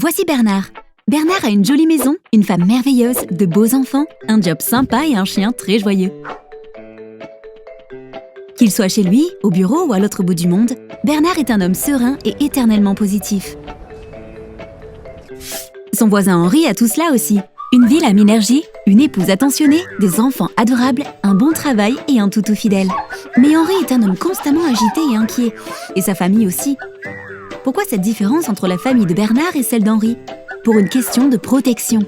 Voici Bernard. Bernard a une jolie maison, une femme merveilleuse, de beaux enfants, un job sympa et un chien très joyeux. Qu'il soit chez lui, au bureau ou à l'autre bout du monde, Bernard est un homme serein et éternellement positif. Son voisin Henri a tout cela aussi. Une vie à énergie, une épouse attentionnée, des enfants adorables, un bon travail et un toutou fidèle. Mais Henri est un homme constamment agité et inquiet. Et sa famille aussi. Pourquoi cette différence entre la famille de Bernard et celle d'Henri ? Pour une question de protection.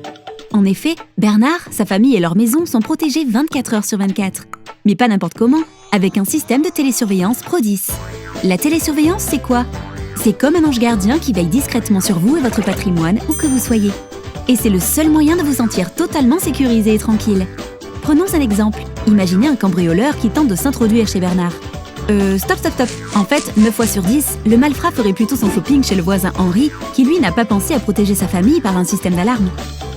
En effet, Bernard, sa famille et leur maison sont protégés 24 heures sur 24. Mais pas n'importe comment, avec un système de télésurveillance Pro10. La télésurveillance, c'est quoi ? C'est comme un ange gardien qui veille discrètement sur vous et votre patrimoine, où que vous soyez. Et c'est le seul moyen de vous sentir totalement sécurisé et tranquille. Prenons un exemple. Imaginez un cambrioleur qui tente de s'introduire chez Bernard. Stop. En fait, 9 fois sur 10, le malfrat ferait plutôt son shopping chez le voisin Henri, qui lui n'a pas pensé à protéger sa famille par un système d'alarme.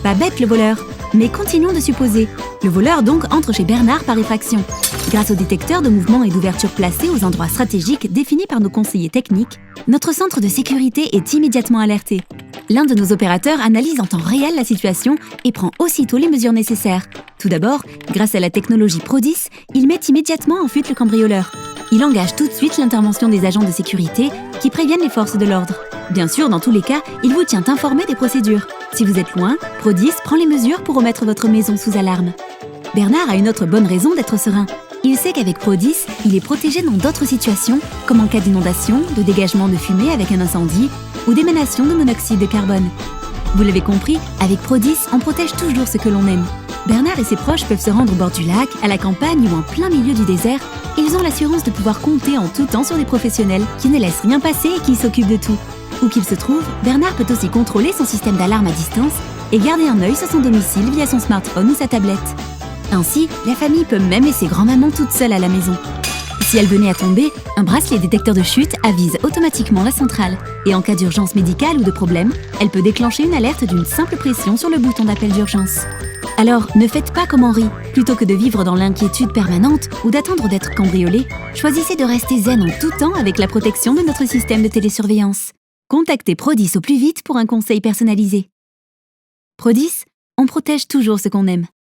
Pas bête le voleur. Mais continuons de supposer. Le voleur donc entre chez Bernard par effraction. Grâce aux détecteurs de mouvement et d'ouverture placés aux endroits stratégiques définis par nos conseillers techniques, notre centre de sécurité est immédiatement alerté. L'un de nos opérateurs analyse en temps réel la situation et prend aussitôt les mesures nécessaires. Tout d'abord, grâce à la technologie Pro10, il met immédiatement en fuite le cambrioleur. Il engage tout de suite l'intervention des agents de sécurité qui préviennent les forces de l'ordre. Bien sûr, dans tous les cas, il vous tient informé des procédures. Si vous êtes loin, Pro10 prend les mesures pour remettre votre maison sous alarme. Bernard a une autre bonne raison d'être serein. Il sait qu'avec Pro10, il est protégé dans d'autres situations, comme en cas d'inondation, de dégagement de fumée avec un incendie ou d'émanation de monoxyde de carbone. Vous l'avez compris, avec Pro10, on protège toujours ce que l'on aime. Bernard et ses proches peuvent se rendre au bord du lac, à la campagne ou en plein milieu du désert. Ils ont l'assurance de pouvoir compter en tout temps sur des professionnels qui ne laissent rien passer et qui s'occupent de tout. Où qu'il se trouve, Bernard peut aussi contrôler son système d'alarme à distance et garder un œil sur son domicile via son smartphone ou sa tablette. Ainsi, la famille peut même laisser grand-maman toute seule à la maison. Si elle venait à tomber, un bracelet détecteur de chute avise automatiquement la centrale. Et en cas d'urgence médicale ou de problème, elle peut déclencher une alerte d'une simple pression sur le bouton d'appel d'urgence. Alors, ne faites pas comme Henri. Plutôt que de vivre dans l'inquiétude permanente ou d'attendre d'être cambriolé, choisissez de rester zen en tout temps avec la protection de notre système de télésurveillance. Contactez Pro10 au plus vite pour un conseil personnalisé. Pro10, on protège toujours ce qu'on aime.